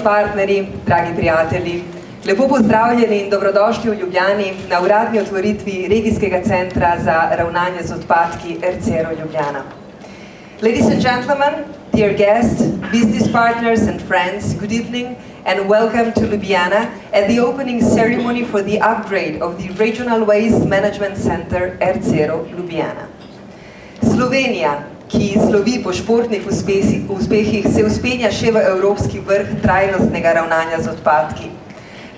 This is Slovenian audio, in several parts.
Partnerji, dragi prijatelji, lepo pozdravljeni in dobrodošli v Ljubljani na uradni otvoritvi Regijskega centra za ravnanje z odpadki Ercero Ljubljana. Ladies and gentlemen, dear guests, business partners and friends, good evening and welcome to Ljubljana at the opening ceremony for the upgrade of the Regional Waste Management Center Ercero Ljubljana. Slovenija, ki slovi po športnih uspehih, se uspenja še v evropski vrh trajnostnega ravnanja z odpadki.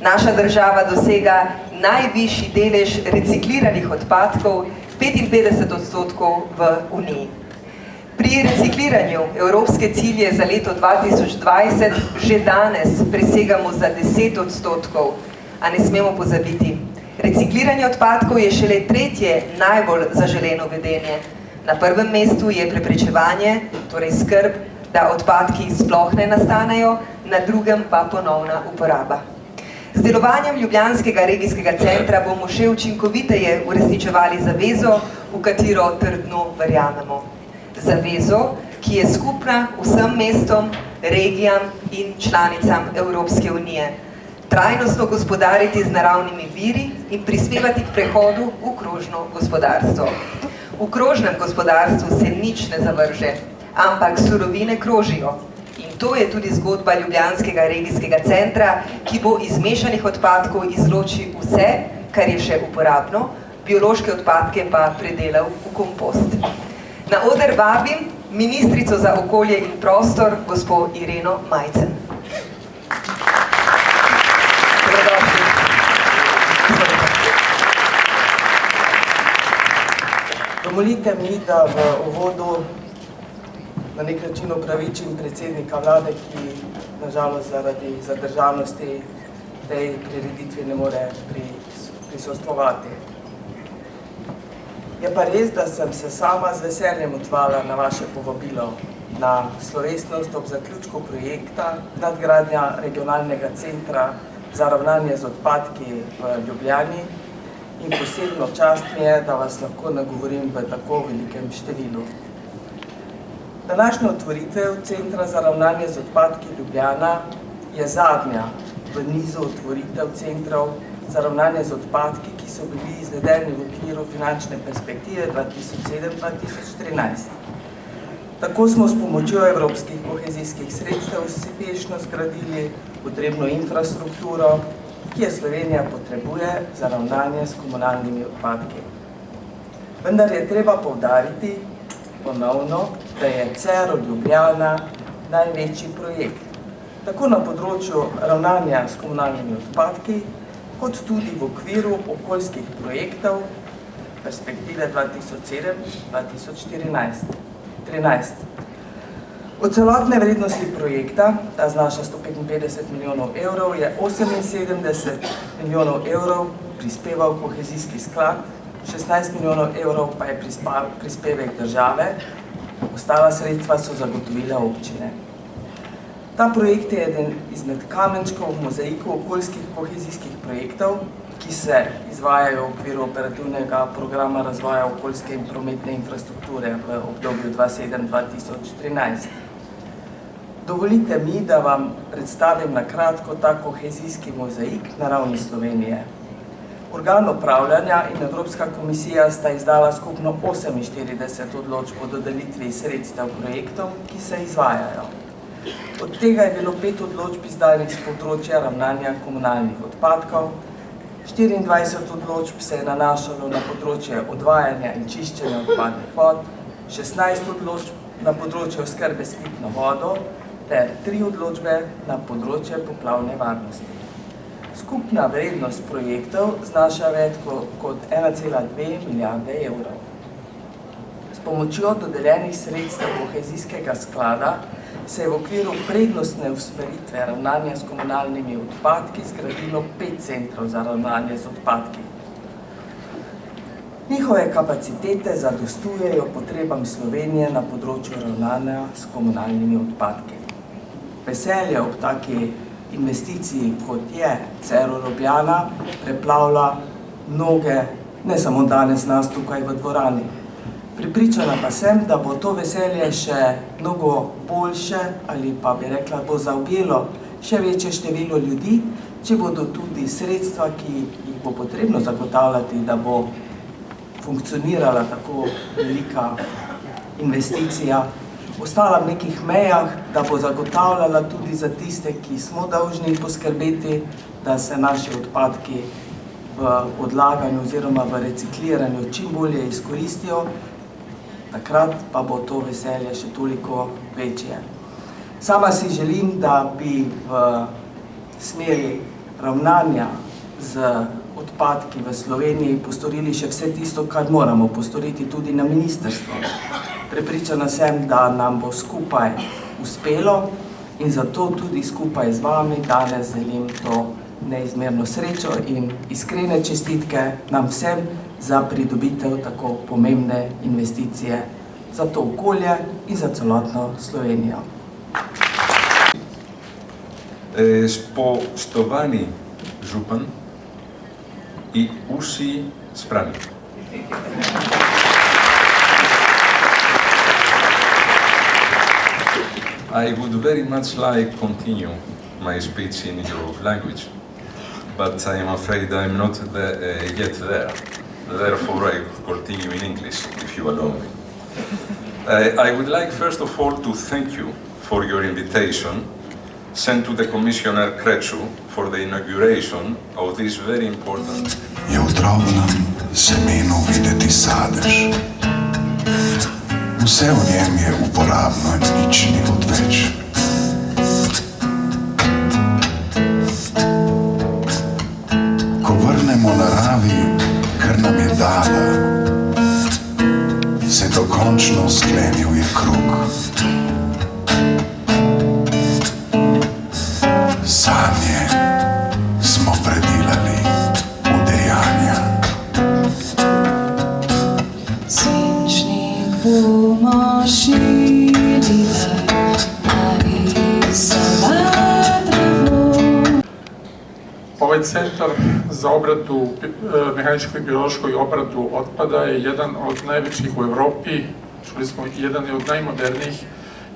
Naša država dosega najvišji delež recikliranih odpadkov, 55% v Uniji. Pri recikliranju evropske cilje za leto 2020 že danes presegamo za 10%, a ne smemo pozabiti. Recikliranje odpadkov je šele tretje najbolj zaželeno vedenje. Na prvem mestu je preprečevanje, torej skrb, da odpadki sploh ne nastanejo, na drugem pa ponovna uporaba. Z delovanjem Ljubljanskega regijskega centra bomo še učinkoviteje uresničevali zavezo, v katero trdno verjamemo. Zavezo, ki je skupna vsem mestom, regijam in članicam Evropske unije. Trajnostno gospodariti z naravnimi viri in prispevati k prehodu v krožno gospodarstvo. V krožnem gospodarstvu se nič ne zavrže, ampak surovine krožijo. In to je tudi zgodba Ljubljanskega regijskega centra, ki bo iz mešanih odpadkov izločil vse, kar je še uporabno, biološke odpadke pa predelal v kompost. Na oder vabim ministrico za okolje in prostor, gospo Ireno Majcen. Dovolite mi, da v uvodu na nek način opravičim predsednika vlade, ki nažalost zaradi zadržanosti tej prireditvi ne more prisostvovati. Je pa res, da sem se sama z veseljem odzvala na vaše povabilo na slovesnost ob zaključku projekta nadgradnja regionalnega centra za ravnanje z odpadki v Ljubljani in posebno čast mi je, da vas lahko nagovorim v tako velikem številu. Današnja otvoritev Centra za ravnanje z odpadki Ljubljana je zadnja v nizu otvoritev centrov za ravnanje z odpadki, ki so bili izvedeni v okviru finančne perspektive 2007-2013. Tako smo s pomočjo evropskih kohezijskih sredstev uspešno zgradili potrebno infrastrukturo, ki je Slovenija potrebuje za ravnanje s komunalnimi odpadki. Vendar je treba poudariti ponovno, da je CERO Ljubljana največji projekt, tako na področju ravnanja s komunalnimi odpadki, kot tudi v okviru okoljskih projektov perspektive 2007-2013. Od celotne vrednosti projekta, ta znaša 155 milijonov evrov, je 78 milijonov evrov prispeval kohezijski sklad, 16 milijonov evrov pa je prispevek države, ostala sredstva so zagotovile občine. Ta projekt je eden izmed kamenčkov v mozaiku okoljskih kohezijskih projektov, ki se izvajajo v okviru operativnega programa razvoja okoljske in prometne infrastrukture v obdobju 2007-2013. Dovolite mi, da vam predstavim na kratko ta kohezijski mozaik na ravni Slovenije. Organ upravljanja in Evropska komisija sta izdala skupno 48 odločb o dodelitvi sredstev projektov, ki se izvajajo. Od tega je bilo 5 odločb izdanih z področja ravnanja komunalnih odpadkov, 24 odločb se je nanašalo na področje odvajanja in čiščenja odpadnih vod, 16 odločb na področje oskrbe s pitno vodo ter 3 odločbe na področje poplavne varnosti. Skupna vrednost projektov znaša več kot 1,2 milijarde evrov. S pomočjo dodeljenih sredstev kohezijskega sklada se je v okviru prednostne usmeritve ravnanja s komunalnimi odpadki zgradilo 5 centrov za ravnanje z odpadki. Njihove kapacitete zadostujejo potrebam Slovenije na področju ravnanja s komunalnimi odpadki. Veselje ob taki investiciji, kot je Cero Ljubljana, preplavlja mnoge, ne samo danes nas tukaj v dvorani. Pripričana pa sem, da bo to veselje še mnogo boljše ali pa bi rekla, bo zaobjelo še večje število ljudi, če bodo tudi sredstva, ki jih bo potrebno zagotavljati, da bo funkcionirala tako velika investicija, ostala v nekih mejah, da bo zagotavljala tudi za tiste, ki smo dolžni poskrbeti, da se naši odpadki v odlaganju oziroma v recikliranju čim bolje izkoristijo, takrat pa bo to veselje še toliko večje. Sama si želim, da bi v smeri ravnanja z odpadki v Sloveniji postorili še vse tisto, kar moramo postoriti tudi na ministrstvu. Prepričana sem, da nam bo skupaj uspelo in zato tudi skupaj z vami danes delim to neizmerno srečo in iskrene čestitke nam vsem za pridobitev tako pomembne investicije za to okolje in za celotno Slovenijo. Spoštovani župan in vsi zbrani. I would very much like to continue my speech in your language, but I am afraid I am not yet there. Therefore, I continue in English, if you allow me. I would like, first of all, to thank you for your invitation sent to the Commissioner Crețu for the inauguration of this very important... Je v drobnem semenu videti sadež. Vse v njem je uporabno in nič ni odveč. Ko vrnemo naravi, kar nam je dala, se dokončno sklenil je krug. Sanje smo predelali v dejanja. Svinčnik bomo šili, narisala drevo. Ovaj centar za obradu, mehaničku i biološku obradu otpada je jedan od najvećih u Evropi, čuli smo, jedan je od najmodernijih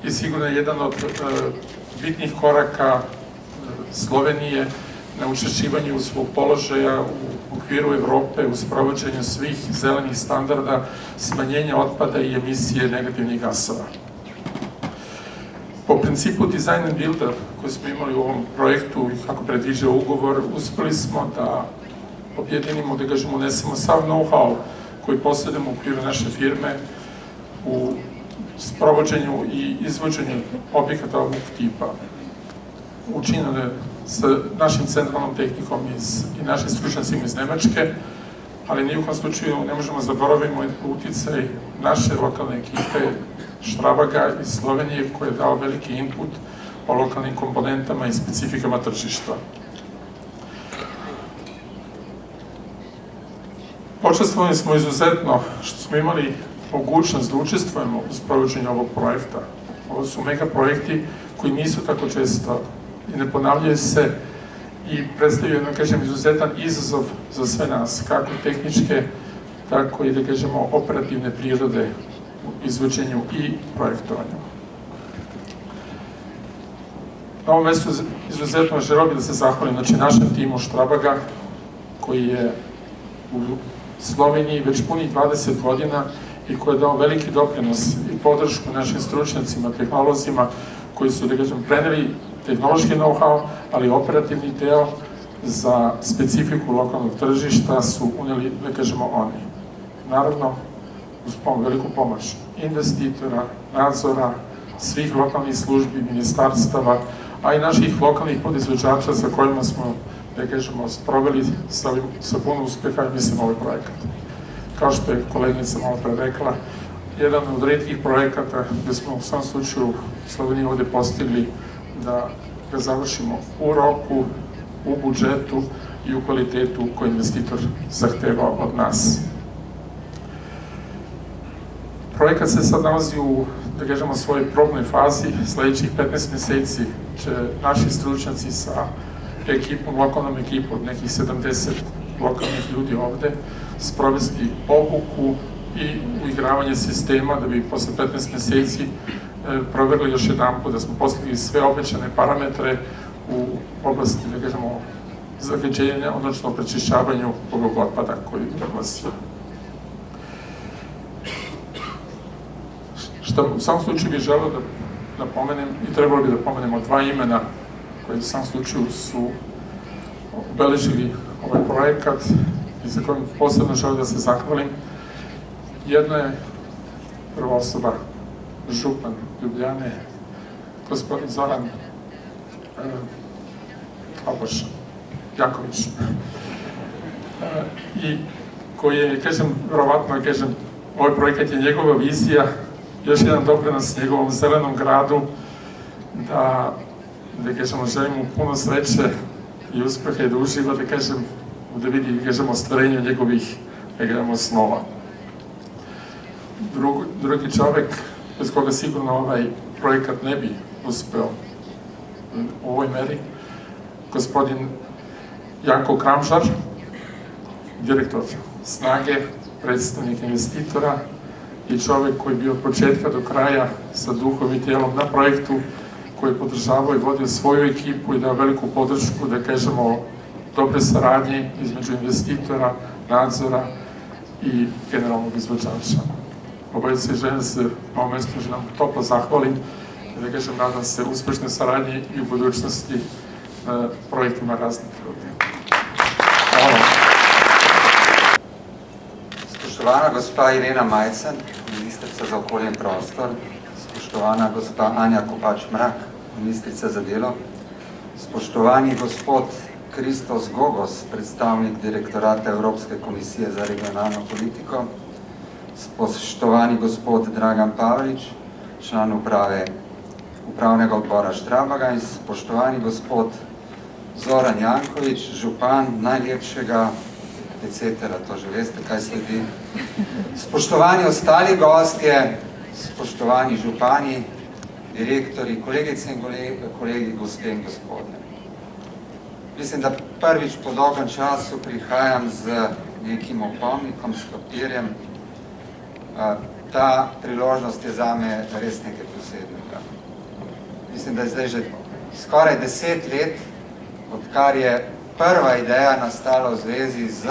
i sigurno je jedan od bitnih koraka Slovenije na učvršćivanju svog položaja u okviru Evrope u sprovođenju svih zelenih standarda, smanjenja otpada i emisije negativnih gasova. Po principu design and builder koji smo imali u ovom projektu i kako predviđa ugovor, uspeli smo da objedinimo, da kažemo, unesemo sav know-how koji posjedujemo u okviru naše firme u sprovođenju i izvođenju objekata ovog tipa. Učinjeno je sa našim centralnom tehnikom i našim stručnjacima iz Nemačke, ali ni u kom slučaju ne možemo zaboravimo uticaj naše lokalne ekipe Štrabaga iz Slovenije koji je dao veliki input o lokalnim komponentama i specifikama tržišta. Počestvovani smo izuzetno što smo imali mogućnost da učestvujemo u sprovođenju ovog projekta. Ovo su mega projekti koji nisu tako često i ne ponavljaju se i predstavljaju, da kažem, izuzetan izazov za sve nas, kako tehničke, tako i, da kažemo, operativne prirode u izvođenju i projektovanju. Na ovom mjestu izuzetno želeo bih da se zahvalim našem timu Štrabaga, koji je u Sloveniji već punih 20 godina i koji je dao veliki doprinos i podršku našim stručnjacima, tehnolozima, koji su, da kažem, preneli tehnološki know-how, ali operativni deo za specifiku lokalnog tržišta su uneli, da kažemo, oni. Naravno, uz veliku pomoć investitora, nadzora, svih lokalnih službi, ministarstava, a i naših lokalnih podizvođača sa kojima smo, da kažemo, sproveli sa puno uspeha i mislim ovaj projekat. Kao što je koleginica malo pre rekla, jedan od retkih projekata gde smo u svom slučaju Sloveniji ovde postigli da ga završimo u roku, u budžetu i u kvalitetu koji investitor zahteva od nas. Projekat se sad nalazi u, da kažemo, svojoj probnoj fazi. Sledećih 15 meseci će naši stručnjaci sa ekipom, lokalnom ekipom, nekih 70 lokalnih ljudi ovde, sprovesti obuku i uigravanje sistema da bi posle 15 meseci proverili još jedanput da smo postigli sve obećane parametre u oblasti, da kažemo, zagađenja, odnosno prečišćavanju ovog otpada koji odlazi. U samom slučaju bih želeo da napomenem i trebalo bi da pomenemo dva imena koji u samom slučaju su obeležili ovaj projekat i za kojim posebno želim da se zahvalim. Jedna je prva osoba, župan Ljubljane, gospodin Zoran Jaković, i koji je, kažem, verovatno, kažem, ovaj projekat je njegova vizija, još jedan doprinos njegovom zelenom gradu, da kažemo, želim mu puno sreće i uspeha i da uživa, da kažem, da vidi, kažemo, ostvarenje njegovih, da kažemo, snova. Drugi čovek, bez koga sigurno ovaj projekat ne bi uspeo u ovoj meri, gospodin Janko Kramžar, direktor Snage, predstavnik investitora i čovek koji je bio od početka do kraja sa duhom i tijelom na projektu, koji je podržavao i vodio svoju ekipu i dao veliku podršku, da kažemo, dobre saradnje između investitora, nadzora i generalnog izvođača. Obojice želim se na ovom mestu želim toplo zahvalim i da kažem, nadam se uspešne saradnje i u budućnosti na projektima raznih ljudi. Hvala. Spoštovana gospa Irena Majcen, ministrica za okolje in prostor, spoštovana gospa Anja Kopač-Mrak, ministrica za delo, spoštovani gospod Kristos Gogos, predstavnik direktorata Evropske komisije za regionalno politiko, spoštovani gospod Dragan Pavlič, član upravnega odbora Štrabaga, in spoštovani gospod Zoran Janković, župan najlepšega, etc. To že veste, kaj sledi. Spoštovani ostali gostje, spoštovani župani, direktori, kolegice in kolegi, gospe in gospodje. Mislim, da prvič po dolgem času prihajam z nekim opomnikom, s papirjem. Ta priložnost je zame res nekaj posebnega. Mislim, da je zdaj že skoraj 10 let, odkar je prva ideja nastala v zvezi z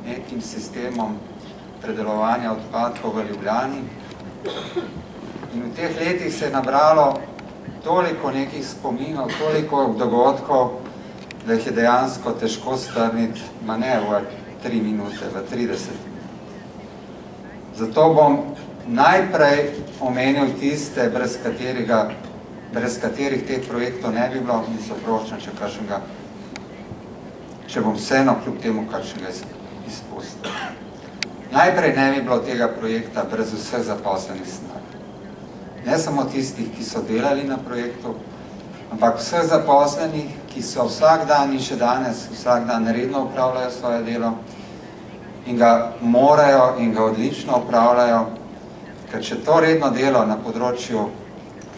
nekim sistemom predelovanja odpadkov v Ljubljani. In v teh letih se je nabralo toliko nekih spominov, toliko dogodkov, da jih je dejansko težko strniti, ma ne v 3 minute, v 30. Zato bom najprej omenil tiste, brez katerih teh projektov ne bi bilo, in se oproščam, če bom vseeno kljub temu kakšnega izpustil. Najprej ne bi bilo tega projekta brez vseh zaposlenih snag. Ne samo tistih, ki so delali na projektu, ampak vseh zaposlenih, ki so vsak dan in še danes vsak dan redno upravljajo svoje delo in ga morajo in ga odlično upravljajo, ker če to redno delo na področju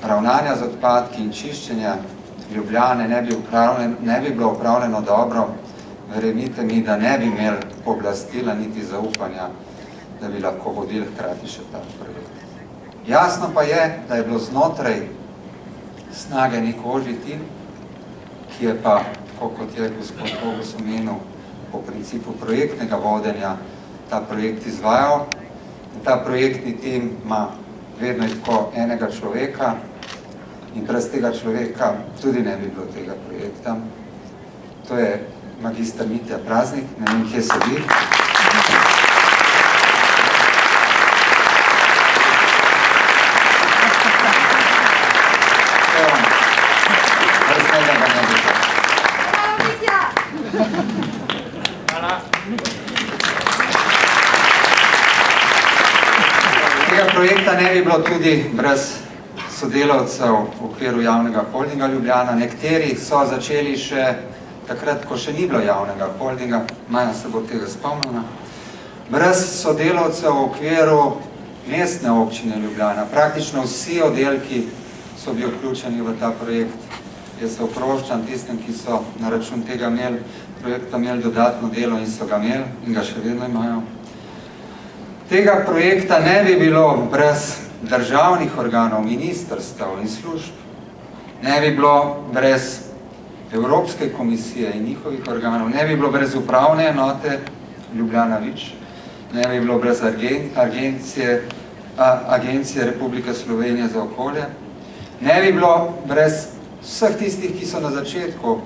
ravnanja z odpadki in čiščenja Ljubljane ne bi bilo upravljeno dobro, verjemite mi, da ne bi imeli pooblastila niti zaupanja, da bi lahko vodili hkrati še ta projekt. Jasno pa je, da je bilo znotraj Snage nek ožji tim, ki je pa, kot je gospod Bogos omenil, po principu projektnega vodenja ta projekt izvajal. In ta projektni tim ima vedno tako enega človeka, in brez tega človeka tudi ne bi bilo tega projekta. To je magister Mitja Praznik, ne vem, kje sedi. Vrstnega ga ne bi. Tega projekta ne bi bilo tudi brez sodelavcev v okviru javnega holdinga Ljubljana. Nekateri so začeli še takrat, ko še ni bilo javnega holdinga, Maja se bo tega spomnila. Brez sodelavcev v okviru mestne občine Ljubljana. Praktično vsi oddelki so bili vključeni v ta projekt. Jaz se oproščam tistim, ki so na račun tega projekta imeli dodatno delo in so ga imeli in ga še vedno imajo. Tega projekta ne bi bilo brez državnih organov, ministrstev in služb. Ne bi bilo brez Evropske komisije in njihovih organov, ne bi bilo brez upravne enote Ljubljana Vič, ne bi bilo brez Agencije Republike Slovenije za okolje, ne bi bilo brez vseh tistih, ki so na začetku,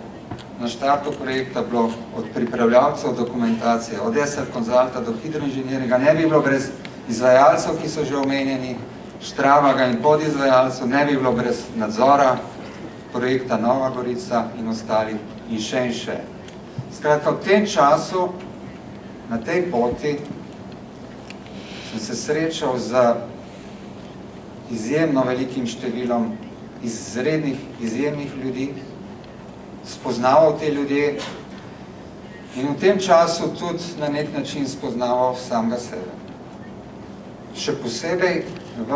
na štartu projekta bilo od pripravljavcev dokumentacije, od SL Konzulta do hidroinženiringa, ne bi bilo brez izvajalcev, ki so že omenjeni, Štravaga in podizvajalcev, ne bi bilo brez nadzora projekta Nova Gorica in ostalih in še. Skratka, v tem času, na tej poti, sem se srečal z izjemno velikim številom izjemnih ljudi, spoznaval te ljudje in v tem času tudi na nek način spoznaval samega sebe. Še posebej v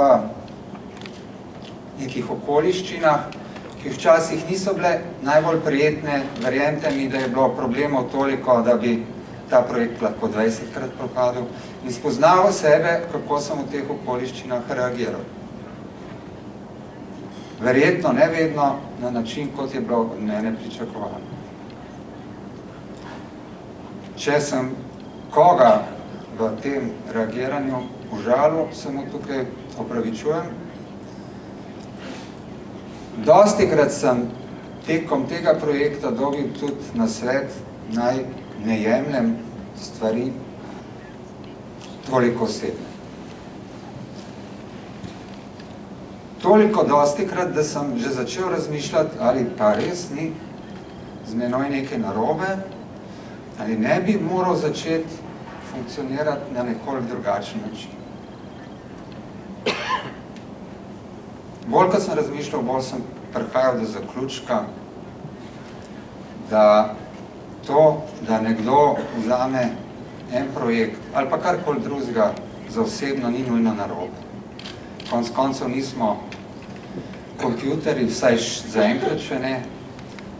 nekih okoliščinah, ki včasih niso bile najbolj prijetne, verjemite mi, da je bilo problemov toliko, da bi ta projekt lahko 20-krat propadel in spoznaval sebe, kako sem v teh okoliščinah reagiral. Verjetno ne vedno na način, kot je bilo od mene pričakovano. Če sem koga v tem reagiranju užalil, se mu tukaj opravičujem. Dostikrat sem tekom tega projekta dobil tudi nasvet, naj ne jemljem stvari toliko osebne. Toliko dostikrat, da sem že začel razmišljati, ali pa res ni z menoj nekaj narobe, ali ne bi moral začeti funkcionirati na nekoliko drugačen način. Bolj, ko sem razmišljal, bolj sem prihajal do zaključka, da to, da nekdo vzame en projekt ali pa karkoli drugega za osebno, ni nujno narobe. Konec koncev nismo kompjuterji, vsaj zaenkrat še ne.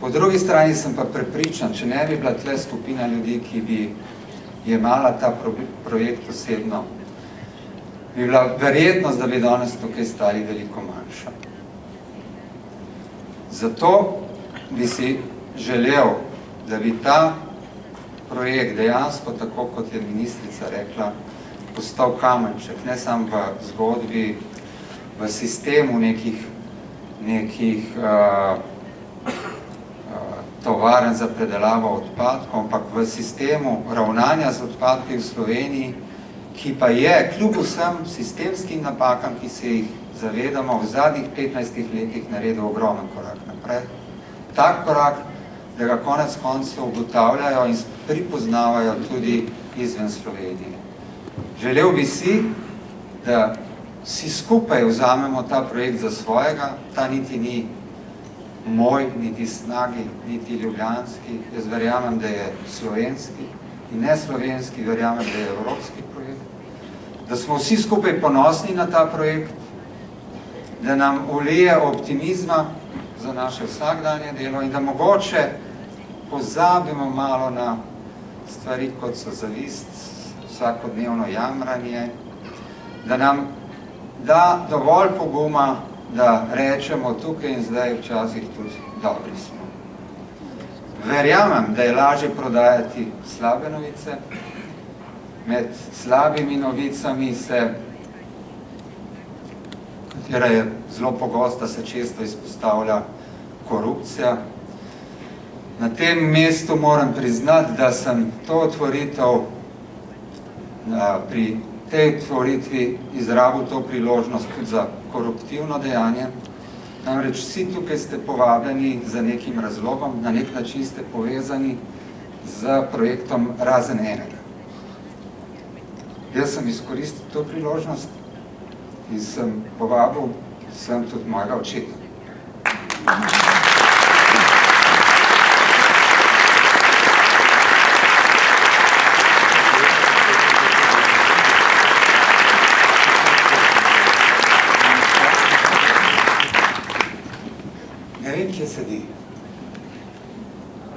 Po drugi strani sem pa prepričan, če ne bi bila tle skupina ljudi, ki bi jemala ta projekt osebno, bi bila verjetnost, da bi danes tukaj stali veliko manjša. Zato bi si želel, da bi ta projekt dejansko, tako kot je ministrica rekla, postal kamenček, ne samo v zgodbi, v sistemu nekih tovarn za predelavo odpadkov, ampak v sistemu ravnanja z odpadki v Sloveniji, ki pa je kljub vsem sistemskim napakam, ki se jih zavedamo, v zadnjih 15 letih naredil ogromen korak naprej. Tak korak, da ga konec koncev ugotavljajo in pripoznavajo tudi izven Slovenije. Želel bi si, da vsi skupaj vzamemo ta projekt za svojega, ta niti ni moj, niti Snagi, niti ljubljanski, jaz verjamem, da je slovenski in ne slovenski, verjamem, da je evropski projekt, da smo vsi skupaj ponosni na ta projekt, da nam ulije optimizma za naše vsakdanje delo in da mogoče pozabimo malo na stvari, kot so zavist, vsakodnevno jamranje, da nam da dovolj poguma, da rečemo tukaj in zdaj včasih tudi dobri smo. Verjamem, da je lažje prodajati slabe novice. Med slabimi novicami se, kot kjer je zelo pogosto, da se često izpostavlja korupcija. Na tem mestu moram priznati, da sem to otvoritev, pri tej otvoritvi izrabil to priložnost tudi za koruptivno dejanje. Namreč vsi tukaj ste povabljeni za nekim razlogom, na nek način ste povezani z projektom razen enega. Jaz sem izkoristil to priložnost in sem povabil sem tudi mojega očeta. Ne vem, kje sedi.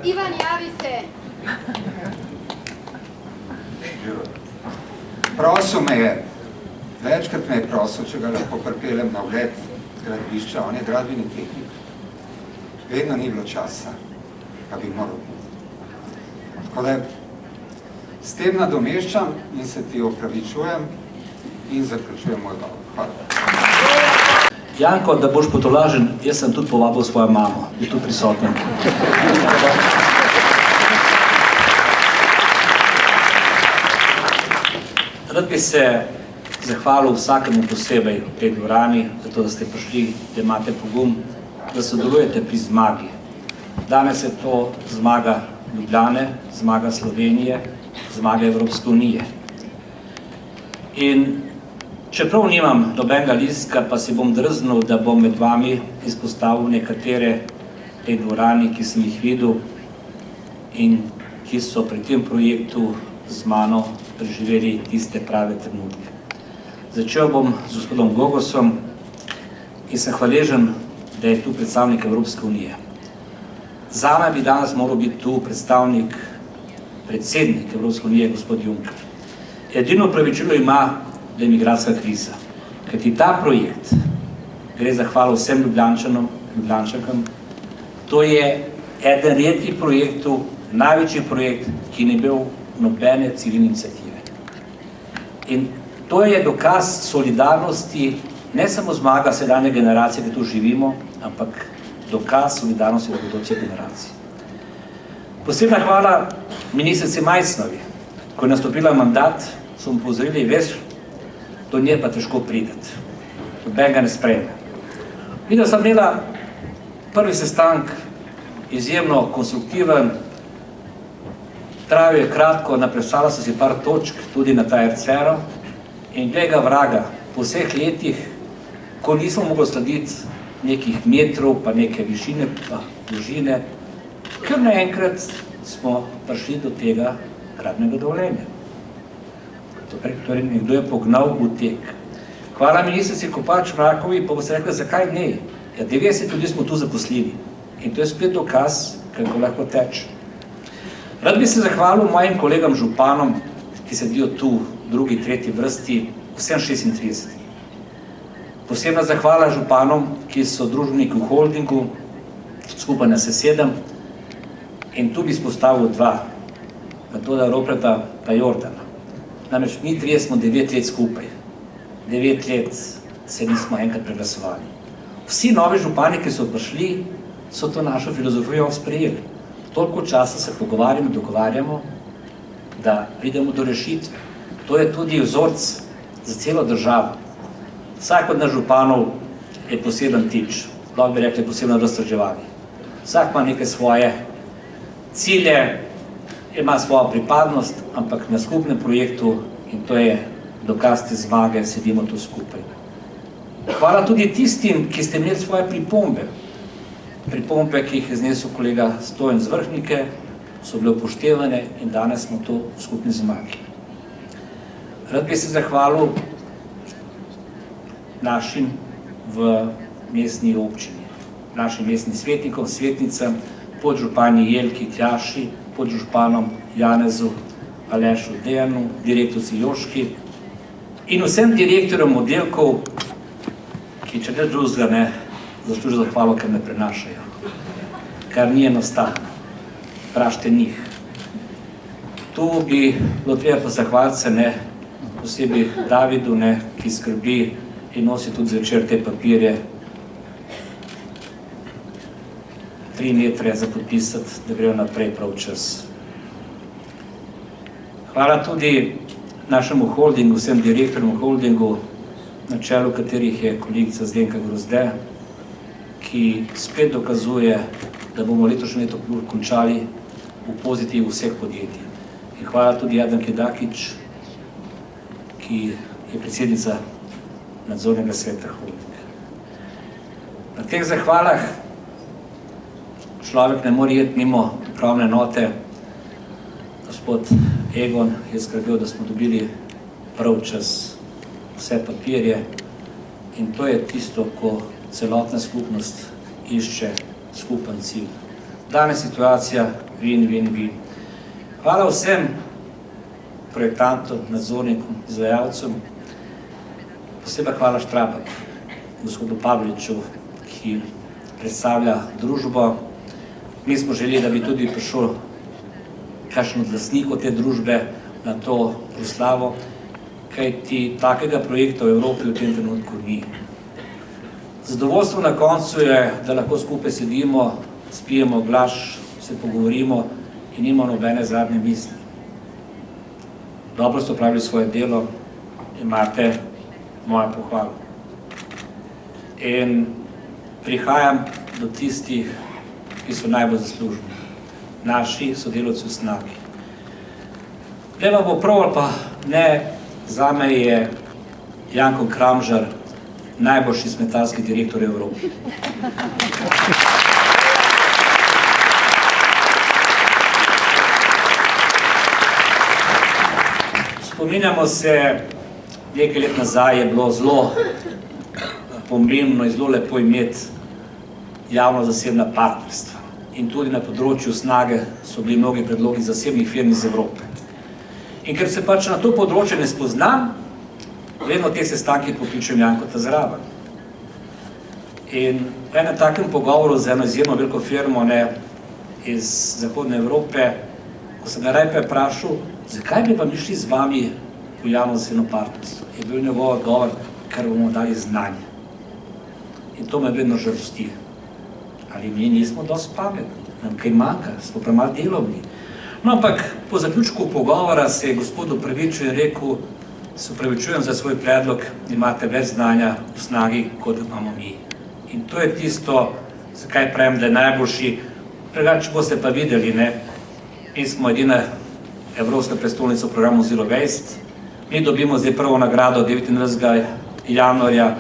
Ivan, javi se. Prosil me je, večkrat me je prosil, če ga lahko pripeljem na ogled gradbišča, on je gradbeni tehnik. Vedno ni bilo časa, pa bi moral biti. Tako da s tem nadomeščam in se ti opravičujem in zaključujem moj govor. Hvala. Janko, da boš potolažen, jaz sem tudi povabil svojo mamo, je tu prisotna. Rad bi se zahvalil vsakemu posebej v tej dvorani, zato da ste prišli, da imate pogum, da sodelujete pri zmagi. Danes je to zmaga Ljubljane, zmaga Slovenije, zmaga Evropske unije. In čeprav nimam nobenega listka, pa si bom drznil, da bom med vami izpostavil nekatere tej dvorani, ki sem jih videl in ki so pri tem projektu z mano preživeli tiste prave trenutke. Začel bom z gospodom Gogosom in sem hvaležen, da je tu predstavnik Evropske unije. Zame bi danes moral biti tu predstavnik, predsednik Evropske unije, gospod Juncker. Edino pravičilo ima, da je migracijska kriza. Kajti ta projekt, gre za hvalo vsem Ljubljančanom, Ljubljančankam, to je eden redkih projektov, največji projekt, ki ni bil nobene civilne iniciative. In to je dokaz solidarnosti, ne samo zmaga sedanje generacije, ki tu živimo, ampak dokaz solidarnosti do bodoče generacije. Posebna hvala ministrici Majcnovi. Ko je nastopila mandat, so mu pozorili, veš, do nje pa težko prideti. Noben ga ne sprejme. Videl sem imela prvi sestank, izjemno konstruktiven, trajal je kratko, napresala so si par točk tudi na ta RCR-o in gleda vraga, po vseh letih, ko nismo mogli slediti nekih metrov, pa neke višine, pa dolžine, ker naenkrat smo prišli do tega gradbenega dovoljenja. Torej, nekdo je pognal v tek. Hvala ministrici Kopač Mrakovi, pa bo se rekla, zakaj ne? Ja, 90 ljudi smo tu zaposlili in to je spet dokaz, kako lahko teče. Rad bi se zahvalil mojim kolegam županom, ki sedijo tu, drugi, tretji vrsti, vsem 36. Posebna zahvala županom, ki so družbeniki v holdingu, skupaj nas je 7. In tu bi izpostavil 2, Metoda Ropreta pa Jordana. Namreč mi 3 smo 9 let skupaj. 9 let se nismo enkrat preglasovali. Vsi novi župani, ki so prišli, so to našo filozofijo sprejeli. Toliko časa se pogovarjamo, dogovarjamo, da pridemo do rešitve. To je tudi vzorc za celo državo. Vsak od nas županov je poseben tič, lahko bi rekli posebno razstraževanje. Vsak ima neke svoje cilje, ima svojo pripadnost, ampak na skupnem projektu, in to je dokaz te zmage, sedimo tu skupaj. Hvala tudi tistim, ki ste imeli svoje pripombe. Pripombe, ki jih je znesel kolega Stojan z Vrhnike, so bile upoštevane in danes smo to v skupni zmagi. Rad bi se zahvalil našim v mestni občini, našim mestnim svetnikom, svetnicam, podžupani Jelki Tjaši, podžupanom Janezu, Alešu Dejanu, direktorci Joški in vsem direktorjem oddelkov, ki če ne drugega ne zaslužijo zahvalo, ker me prenašajo, kar ni enostavno. Vprašajte njih. Tu bi bilo treba zahvaliti se, posebej Davidu, ki skrbi in nosi tudi zvečer te papirje, 3 metre za podpisati, da grejo naprej prav čas. Hvala tudi našemu holdingu, vsem direktorjem holdingu, na čelu katerih je kolegica Zdenka Grozde, ki spet dokazuje, da bomo letošnje leto končali v pozitivu vseh podjetij. In hvala tudi Jadranki Dakić, ki je predsednica nadzornega sveta holdinga. Na teh zahvalah človek ne more iti mimo upravne enote. Gospod Egon je skrbel, da smo dobili prav čas vse papirje in to je tisto, ko celotna skupnost išče skupen cilj. Danes situacija win-win-win. Hvala vsem projektantom, nadzornikom, izvajalcem, posebej hvala Štrabaku, gospodu Pavliču, ki predstavlja družbo. Mi smo želeli, da bi tudi prišel kakšen od lastnikov te družbe na to proslavo, kajti takega projekta v Evropi v tem trenutku ni. Zadovoljstvo na koncu je, da lahko skupaj sedimo, spijemo glas, se pogovorimo in nimamo nobene zadnje misli. Dobro ste opravili svoje delo, imate mojo pohvalo. In prihajam do tistih, ki so najbolj zaslužni, naši sodelavci v Snagi. Leva bo prav ali pa ne, zame je Janko Kramžar najboljši smetarski direktor Evrope. Spominjamo se, nekaj let nazaj je bilo zelo pomembno in zelo lepo imeti javno-zasebna partnerstva. In tudi na področju Snage so bili mnogi predlogi zasebnih firm iz Evrope. In ker se pač na to področje ne spoznam, vedno te sestanke pokličem Jankota zraven. In v enem takem pogovoru z eno izjemno veliko firmo iz Zahodne Evrope, ko sem ga najprej vprašal, zakaj bi pa mi šli z vami v javno-zasebno partnerstvo, je bil njegov odgovor, ker bomo dali znanje. In to me vedno žalosti. Ali mi nismo dosti pametni, nam kaj manjka, smo premalo delovni. No, ampak po zaključku pogovora se je gospod opravičil in rekel, se opravičujem za svoj predlog, imate več znanja v Snagi, kot imamo mi. In to je tisto, zakaj pravim, da je najboljši. Drugače boste pa videli, mi smo edina evropska prestolnica v programu Zero Waste. Mi dobimo zdaj prvo nagrado 29. januarja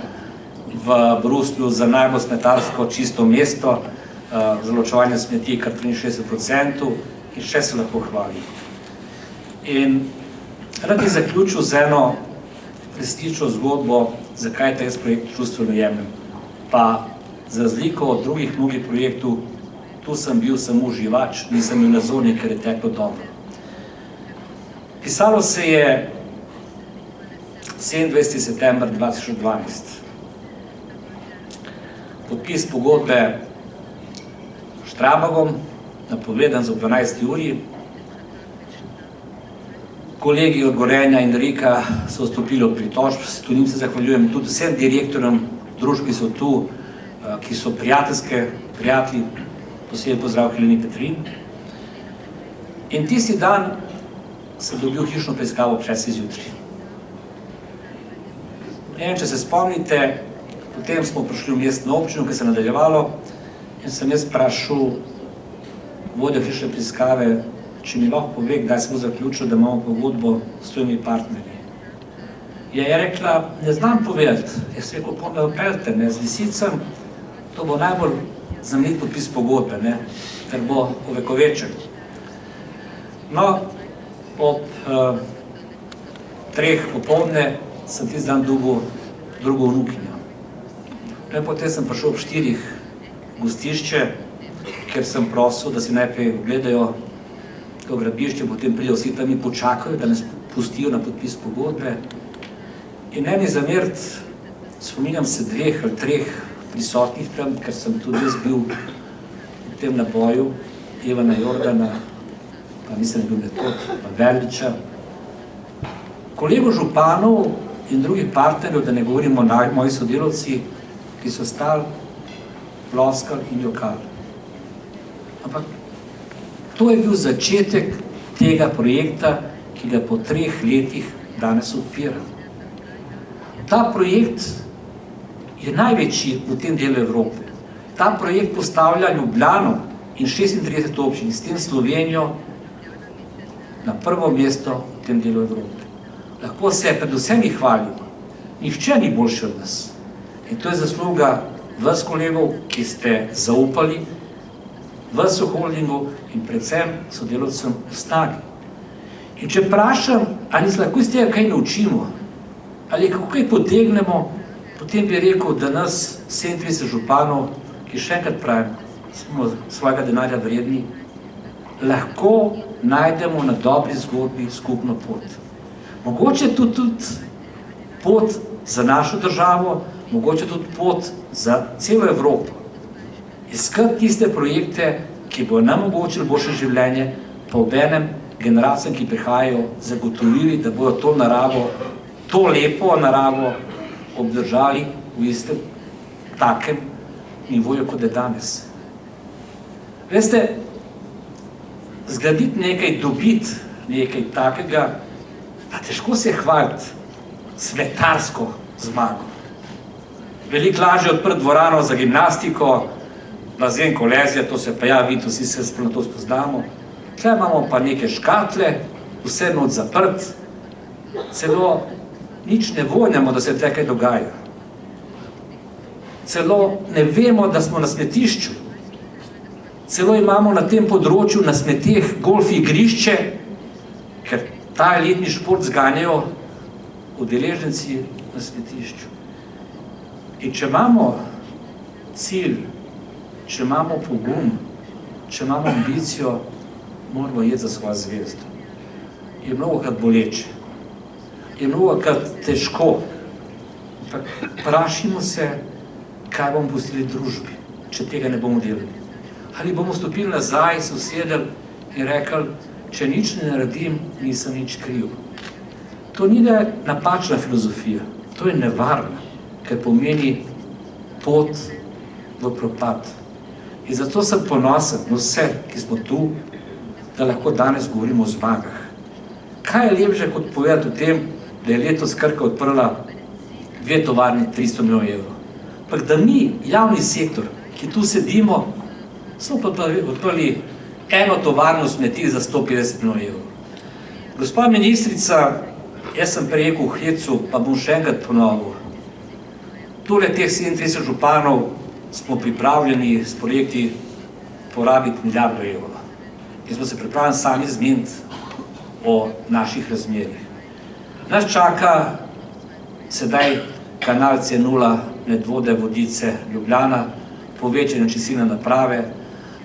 v Bruslju za najbolj smetarsko čisto mesto, za ločevanje smeti kar 63% in še se lahko hvali. In rad bi zaključil z eno resnično zgodbo, zakaj ta projekt čustveno jemljem. Pa za razliko od drugih mnogih projektov, tu sem bil samo uživač, nisem bil nadzornik, ker je teklo dobro. Pisalo se je 27. september 2012. Podpis pogodbe Štrabagom, napovedan za 12. uri. Kolegi od Gorenja in Rika so vstopili v pritožb, tudi njim se zahvaljujem, tudi vsem direktorjem družb, ki so tu, ki so prijatelji, posebej pozdrav Heleni Petrin. In tisti dan sem dobil hišno preiskavo ob 6. zjutraj. Če se spomnite, potem smo prišli v mestno občino, ki se je nadaljevalo, in sem jaz vprašal vodjo hišne preiskave, če mi lahko pove, kdaj smo zaključili, da imamo pogodbo s tujimi partnerji. Je rekla, ne znam povedati, jaz rekel, pa me opeljte, z Lisicem, to bo najbolj znamenit podpis pogodbe, ker bo ovekovečen. No, ob 3 popoldne sem tisti dan dobil drugo vnukinjo. Potem sem prišel ob 4 gostišče, ker sem prosil, da si najprej ogledajo to gradbišče, potem pridejo vsi tam in počakajo, da nas pustijo na podpis pogodbe. In ne mi zameriti, spominjam se 2 ali 3 prisotnih tam, ker sem tudi jaz bil v tem naboju, Ivana Jordana, pa mislim, da je bil Metod, pa Verliča. Kolegu županov in drugih partnerjev, da ne govorimo moji sodelavci, ki so stali, ploskali in jokali. Ampak to je bil začetek tega projekta, ki ga po 3 letih danes odpira. Ta projekt je največji v tem delu Evrope. Ta projekt postavlja Ljubljano in 36 občin, s tem Slovenijo, na prvo mesto v tem delu Evrope. Lahko se predvsem jih hvalimo. Nihče ni boljši od nas. In to je zasluga vas kolegov, ki ste zaupali, vas v holdingu in predvsem sodelavcem v Snagi. In če vprašam, ali se lahko iz tega kaj naučimo, ali kako kaj potegnemo, potem bi rekel, da nas 37 županov, ki še enkrat pravim, smo svojega denarja vredni, lahko najdemo na dobri zgodbi skupno pot. Mogoče tudi pot za našo državo, mogoče tudi pot za celo Evropo. Iskati tiste projekte, ki bodo nam omogočili boljše življenje, pa obenem generacijam, ki prihajajo, zagotovili, da bodo to naravo, to lepo naravo obdržali v istem takem nivoju, kot je danes. Veste, zgraditi nekaj, dobiti nekaj takega, pa težko se hvaliti smetarsko zmago. Veliko lažje odprti dvorano za gimnastiko, bazen, kolezija, to se pa ja, vidi, vsi se na to spoznamo. Tukaj imamo pa neke škatle, vse noč zaprt, celo nič ne vonjamo, da se tukaj kaj dogaja. Celo ne vemo, da smo na smetišču. Celo imamo na tem področju na smeteh golf igrišče, ker ta elitni šport zganjajo udeleženci na smetišču. In če imamo cilj, če imamo pogum, če imamo ambicijo, moramo jeti za svojo zvezdo. Je mnogokrat boleče, je mnogokrat težko. Vprašajmo se, kaj bomo pustili družbi, če tega ne bomo delali. Ali bomo stopili nazaj, se usedeli in rekli, če nič ne naredim, nisem nič kriv. To ni napačna filozofija, to je nevarna, ker pomeni pot v propad. In zato sem ponosen na vse, ki smo tu, da lahko danes govorimo o zmagah. Kaj je lepše kot povedati o tem, da je letos Krka odprla 2 tovarni 300 milijonov evrov. Ampak da mi, javni sektor, ki tu sedimo, smo pa odprli eno tovarno smeti za 150 milijonov evrov. Gospa ministrica, jaz sem prej rekel v hecu, pa bom še enkrat ponovil. Tole teh 37 županov smo pripravljeni s projekti porabiti $1 milijardo. In smo se pripravljeni sami zmeniti o naših razmerih. Nas čaka sedaj kanal C0, Medvode, Vodice, Ljubljana, povečanje čistilne naprave.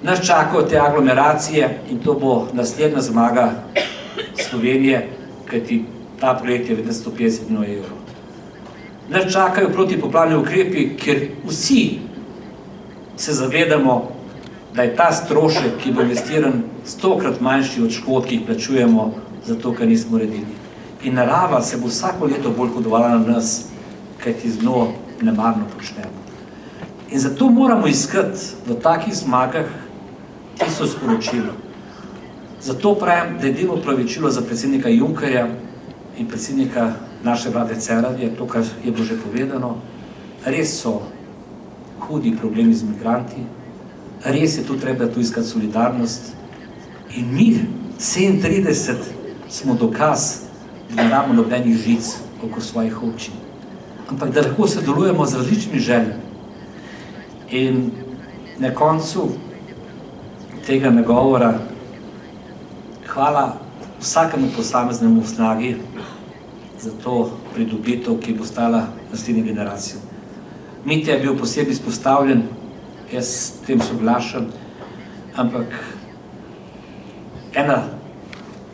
Nas čakajo te aglomeracije in to bo naslednja zmaga Slovenije, kajti ta projekt je vreden 150 milijonov evrov. Nas čakajo protipoplavni ukrepi, ker vsi se zavedamo, da je ta strošek, ki bo investiran, 100-krat manjši od škod, ki jih plačujemo, zato ker nismo uredili. In narava se bo vsako leto bolj hodovala na nas, kajti z njo nemarno počnemo. In zato moramo iskati v takih zmagah tisto sporočilo. Zato pravim, da je edino opravičilo za predsednika Junckerja in predsednika naše vlade Cerarja, to, kar je bilo že povedano, res so hudi problemi z migranti, res je tu treba tu iskati solidarnost in mi, 37, smo dokaz, da ne damo nobenih žic oko svojih občin, ampak da lahko sodelujemo z različnimi željami. In na koncu tega nagovora hvala vsakemu posameznemu v Snagi za to pridobitev, ki bo stala naslednji generacijo. Mitja je bil posebej izpostavljen, jaz s tem soglašam, ampak ena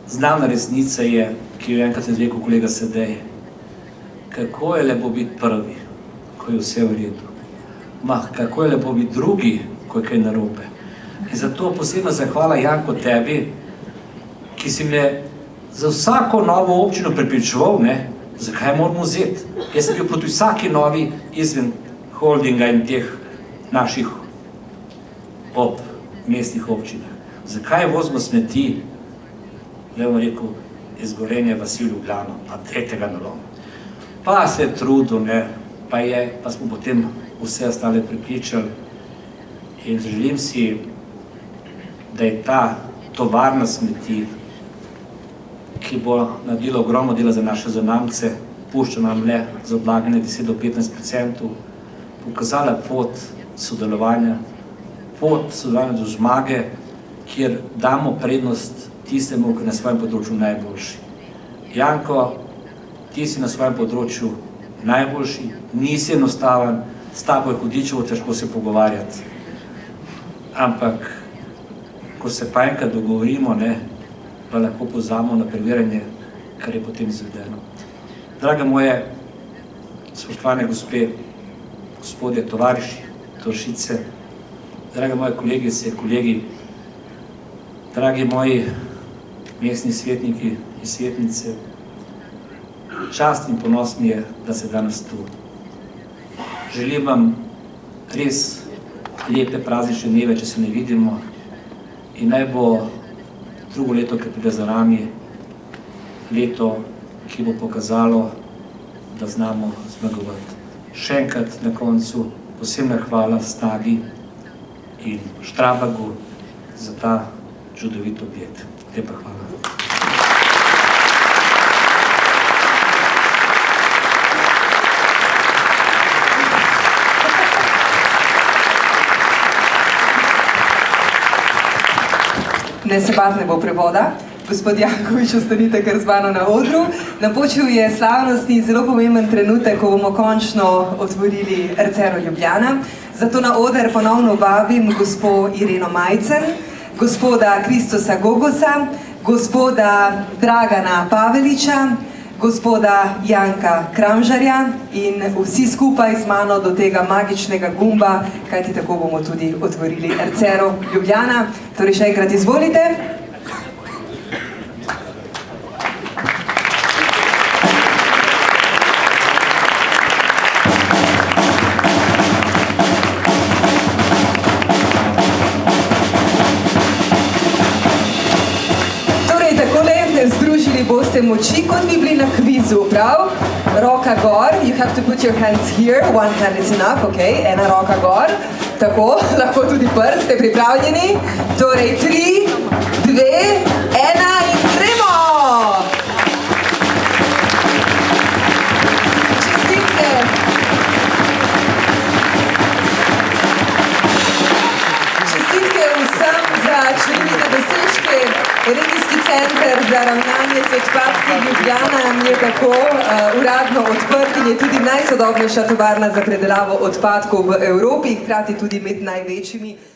znana resnica je, ki jo enkrat je rekel kolega Sedej, kako je lepo biti prvi, ko je vse v redu. Kako je lepo biti drugi, ko je kaj narobe. In zato posebna zahvala, Janko, tebi, ki si me za vsako novo občino prepričeval, Zakaj moramo vzeti? Jaz sem bil proti vsaki novi izven holdinga in teh naših mestnih občinah. Zakaj vozimo smeti, da bom rekel, iz Gorenja vasi v Ljubljano, pa tretjega naloma. Pa se je trudil, ne, pa smo potem vse ostale pripričali in želim si, da je ta tovarna smeti, ki bo naredila ogromno dela za naše zanamce, pušča nam le za odlaganje 10 do 15%, pokazala pot sodelovanja do zmage, kjer damo prednost tistemu, ki je na svojem področju najboljši. Janko, ti si na svojem področju najboljši, nisi enostaven, s tabo je hudičevo težko se pogovarjati. Ampak, ko se pa enkrat dogovorimo, pa lahko pozvamo na preverjanje, kar je potem izvedeno. Drage moje, spoštovane gospe, gospodje, tovariši, tovarišice, drage moje kolegice, kolegi, dragi moji mestni svetniki in svetnice, čast in ponos mi je, da se danes tu. Želim vam res lepe praznične dneve, če se ne vidimo, in naj bo drugo leto, ki pride za nami, leto, ki bo pokazalo, da znamo zmagovati. Še enkrat na koncu posebna hvala Snagi in Štrabagu za ta čudovit objekt. Lepa hvala. Ne se bati, ne bo prevoda. Gospod Janković, ostanite kar z mano na odru. Napočil je slavnostni zelo pomemben trenutek, ko bomo končno otvorili Arcero Ljubljana. Zato na oder ponovno vabim gospo Ireno Majcen, gospoda Kristosa Gogosa, gospoda Dragana Paveliča, gospoda Janka Kramžarja in vsi skupaj z mano do tega magičnega gumba, kajti tako bomo tudi otvorili Arcero Ljubljana. Torej še enkrat izvolite. Boste moči, kot bi bili na kvizu, prav? Roka gor, you have to put your hands here, one hand is enough, ok, ena roka gor, tako, lahko tudi prst, ste pripravljeni? Torej, 3, 2, 1 in gremo! Čestitke! Čestitke vsem za čudovite dosežke. Regijski center za ravnanje z odpadki Ljubljana je tako uradno odprt in je tudi najsodobnejša tovarna za predelavo odpadkov v Evropi, hkrati tudi med največjimi.